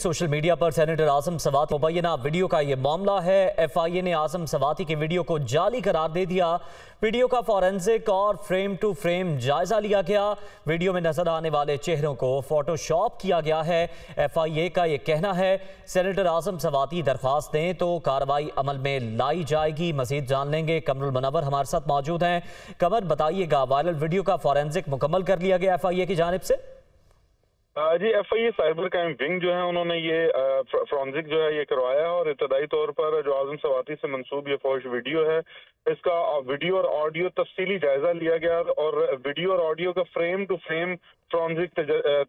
Social media पर senator आजम सवाती मुबैना video का ये मामला है। FIA ने आजम सवाती की वीडियो को जाली करार दे दिया। वीडियो का फॉरेंसिक और फ्रेम टू फ्रेम जायजा लिया गया। वीडियो में नजर आने वाले चेहरों को फोटोशॉप किया गया है। FIA का ये कहना है सेनेटर आजम सवाती दरख्वास्त दें तो कार्रवाई अमल में लाई जाएगी। मजीद जान लेंगे, कमरुल मुनव्वर हमारे साथ मौजूद हैं। कमर, बताइएगा, वायरल वीडियो का फॉरेंसिक मुकम्मल कर लिया गया FIA की जानिब से? जी, FIA साइबर क्राइम विंग जो है उन्होंने ये फॉरेंसिक जो है ये करवाया और इब्तदाई तौर पर जो आजम सवाती से मंसूब ये फौश वीडियो है, इसका वीडियो और ऑडियो तफसीली जायजा लिया गया और वीडियो और ऑडियो का फ्रेम टू फ्रेम फॉरेंसिक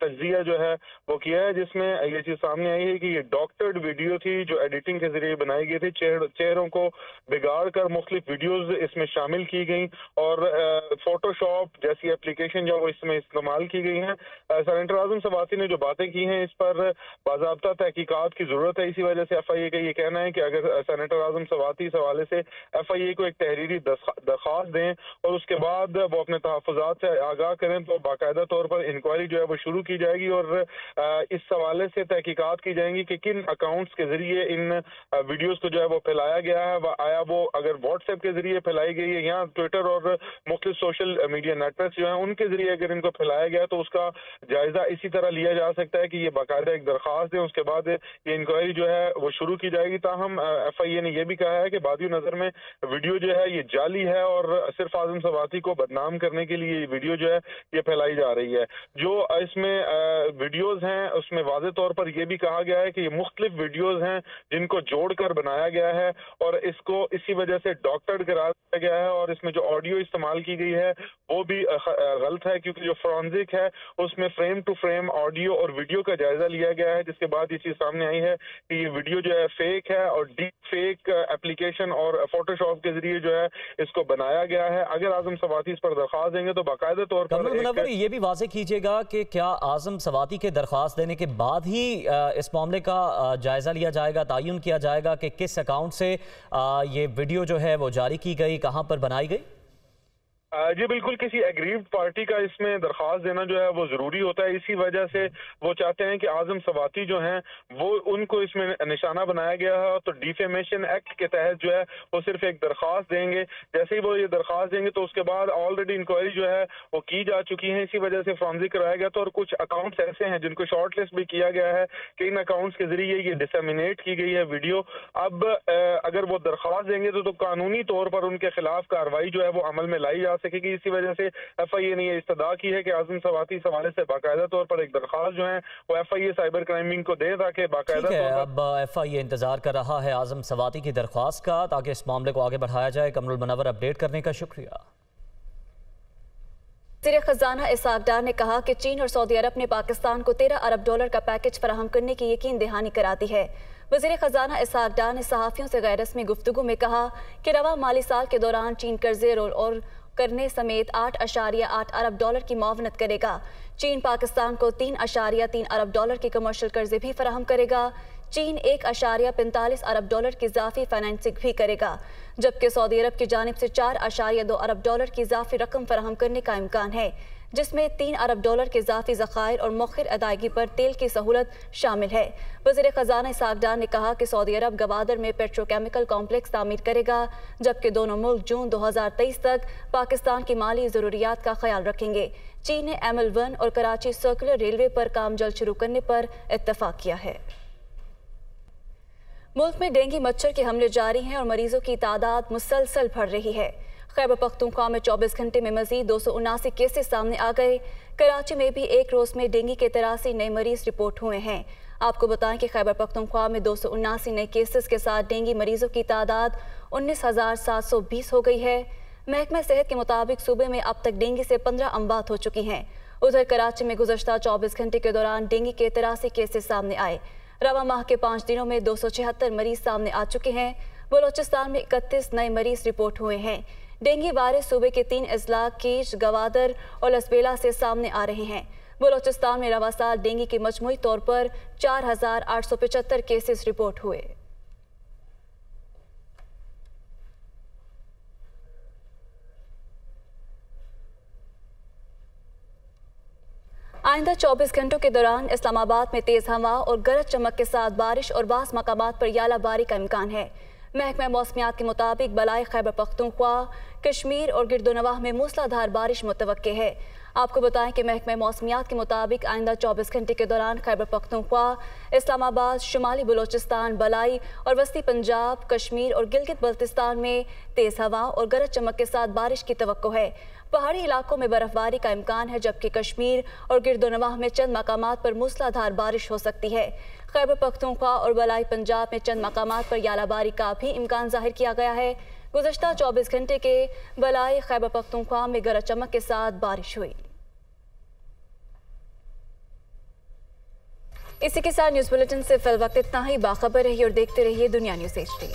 तज्जिया जो है वो किया है, जिसमें ये चीज सामने आई है कि ये डॉक्टर्ड वीडियो थी जो एडिटिंग के जरिए बनाई गई थी। चेहरों को बिगाड़ कर मुख्तलिफ वीडियोज इसमें शामिल की गई और फोटोशॉप जैसी एप्लीकेशन जो वो इसमें इस्तेमाल की गई हैं। सेनेटर आजम सवाती ने जो बातें की हैं इस पर बाज़ाब्ता तहकीकात की जरूरत है। इसी वजह से FIA का ये कहना है कि अगर सेनेटर आजम सवाती इस हवाले से FIA को एक तहरीरी दरख्वास्त दें और उसके बाद वो अपने तहफ़्फ़ुज़ात से आगाह करें तो बाकायदा तौर पर इंक्वायरी जो है वो शुरू की जाएगी और इस हवाले से तहकीकात की जाएंगी कि किन अकाउंट्स के जरिए इन वीडियोस को जो है वो फैलाया गया है। आया वो अगर व्हाट्सएप के जरिए फैलाई गई है या ट्विटर और मुख्तलिफ सोशल मीडिया नेटवर्क जो है उनके जरिए अगर इनको फैलाया गया तो उसका जायजा इसी तरह लिया जा सकता है कि ये बाकायदा एक दरख्वास्त है, उसके बाद ये इंक्वायरी जो है वो शुरू की जाएगी। ताहम FIA ने यह भी कहा है कि बादी नजर में वीडियो जो है ये जाली है और सिर्फ आजम सवाती को बदनाम करने के लिए ये वीडियो जो है ये फैलाई जा रही है। जो इसमें वीडियोस हैं उसमें वाज़े तौर पर यह भी कहा गया है कि ये मुख्तलिफ वीडियोस हैं जिनको जोड़कर बनाया गया है और इसको इसी वजह से डॉक्टर्ड करार दिया गया है और इसमें जो ऑडियो इस्तेमाल की गई है वो भी गलत है, क्योंकि जो फॉरेंसिक है उसमें फ्रेम टू फ्रेम ऑडियो और वीडियो का जायजा लिया गया है, जिसके बाद ये चीज सामने आई है कि ये वीडियो जो है फेक है और डीप फेक एप्लीकेशन और फोटोशॉप के जरिए जो है इसको बनाया गया है। अगर आजम सवाती इस पर दरख्वास्त देंगे तो बाकायदा तौर पर ये भी वाज़ेह कीजिएगा कि क्या आजम सवाती के दरख्वास्त देने के बाद ही इस मामले का जायजा लिया जाएगा, तयन किया जाएगा कि किस अकाउंट से ये वीडियो जो है वो जारी की गई, कहां पर बनाई गई? जी बिल्कुल, किसी एग्रीव्ड पार्टी का इसमें दरख्वास्त देना जो है वो जरूरी होता है। इसी वजह से वो चाहते हैं कि आजम सवाती जो हैं वो उनको इसमें निशाना बनाया गया है, तो डिफेमेशन एक्ट के तहत जो है वो सिर्फ एक दरख्वास्त देंगे। जैसे ही वो ये दरख्वास्त देंगे तो उसके बाद ऑलरेडी इंक्वायरी जो है वो की जा चुकी है, इसी वजह से फॉरेंसिक कराया गया था और कुछ अकाउंट्स ऐसे हैं जिनको शॉर्ट लिस्ट भी किया गया है कि इन अकाउंट्स के जरिए ये डिसेमिनेट की गई है वीडियो। अब अगर वो दरख्वास्त देंगे तो कानूनी तौर पर उनके खिलाफ कार्रवाई जो है वो अमल में लाई जा सकेगी। इसी वजह से FIA ने यह इस्तदा की है कि आजम सवाती इस हवाले से बाकायदा तौर पर एक दरख्वास्त जो है वो FIA साइबर क्राइम विंग को दे ताकि बाकायदा तौर पर अब FIA इंतजार कर रहा है आजम सवाती की दरख्वास्त का ताकि इस मामले को आगे बढ़ाया जाए। कमरुल मुनव्वर अपडेट करने का शुक्रिया। वज़ीर ख़ज़ाना इसहाक डार ने कहा कि चीन और सऊदी अरब ने पाकिस्तान को $13 अरब का पैकेज फराहम करने की यकीन दहानी करा दी है। वज़ीर ख़ज़ाना इसहाक डार ने सहाफ़ियों से गैर रस्मी गुफ्तगू में कहा कि रवा माली साल के दौरान चीन कर्जे रोल करने समेत $8.8 अरब की मुआवनत करेगा। चीन पाकिस्तान को $3.3 अरब के कमर्शियल कर्जे भी फराहम करेगा। चीन $1.45 अरब की इजाफी फाइनेंसिंग भी करेगा, जबकि सऊदी अरब की जानिब से $4.2 अरब की इजाफी रकम फराहम करने का इम्कान है, जिसमें $3 अरब के इजाफी ज़खायर और मौखिर अदायगी पर तेल की सहूलत शामिल है। वज़ीर ख़ज़ाना इसहाक डार ने कहा कि सऊदी अरब गवादर में पेट्रोकेमिकल कॉम्प्लेक्स तामीर करेगा, जबकि दोनों मुल्क जून 2023 तक पाकिस्तान की माली ज़रूरियात का ख्याल रखेंगे। चीन ने ML1 और कराची सर्कुलर रेलवे पर काम जल्द शुरू करने पर इत्तफाक किया है। मुल्क में डेंगू मच्छर के हमले जारी हैं और मरीजों की तादाद मुसलसल बढ़ रही है। खैबर पख्तूनख्वा में 24 घंटे में मजीद 279 केसेस सामने आ गए। कराची में भी एक रोज में डेंगू के 83 नए मरीज रिपोर्ट हुए हैं। आपको बताएं कि खैबर पख्तूनख्वा में 279 नए केसेस के साथ डेंगू मरीजों की तादाद 19,720 हो गई है। महकमा सेहत के मुताबिक सूबे में अब तक डेंगू से 15 अमवात हो चुकी हैं। उधर कराची में गुज़श्ता 24 घंटे के दौरान डेंगू के 83 केसेस सामने आए। रवा माह के 5 दिनों में 276 मरीज सामने आ चुके हैं। बलोचिस्तान में 31 नए मरीज रिपोर्ट हुए हैं। डेंगू वायरस सूबे के 3 अजला कीश, गवादर और लसबेला से सामने आ रहे हैं। बलोचिस्तान में रवा साल डेंगू के मजमूई तौर पर 4,875 केसेस रिपोर्ट हुए। आइंदा 24 घंटों के दौरान इस्लामाबाद में तेज हवा और गरज चमक के साथ बारिश और बास मकामात पर यालाबारी का इम्कान है। महकमा मौसमियात के मुताबिक बलाई खैबर पख्तूनख्वा, कश्मीर और गिरदोनवाह में मूसलाधार बारिश मुतवक्के है। आपको बताएं कि महकमा मौसमियात के मुताबिक आइंदा 24 घंटे के दौरान खैबर पख्तूनख्वा, इस्लामाबाद, शुमाली बलोचिस्तान, बलाई और वस्ती पंजाब, कश्मीर और गिलगित बल्तिस्तान में तेज हवा और गरज चमक के साथ बारिश की तवक्को है। पहाड़ी इलाकों में बर्फबारी का इम्कान है, जबकि कश्मीर और गिरदोनवाह में चंद मकामात पर मूसलाधार बारिश हो सकती है। खैबर पख्तूनख्वा और बलाई पंजाब में चंद मकामात पर यालाबारी का भी इम्कान जाहिर किया गया है। गुज़श्ता 24 घंटे के बलाई खैबर पख्तूनख्वा में गरज चमक के साथ बारिश हुई। इसी के साथ न्यूज़ बुलेटिन से फिल वक्त इतना ही। बाखबर रहिए और देखते रहिए दुनिया न्यूज़ HD।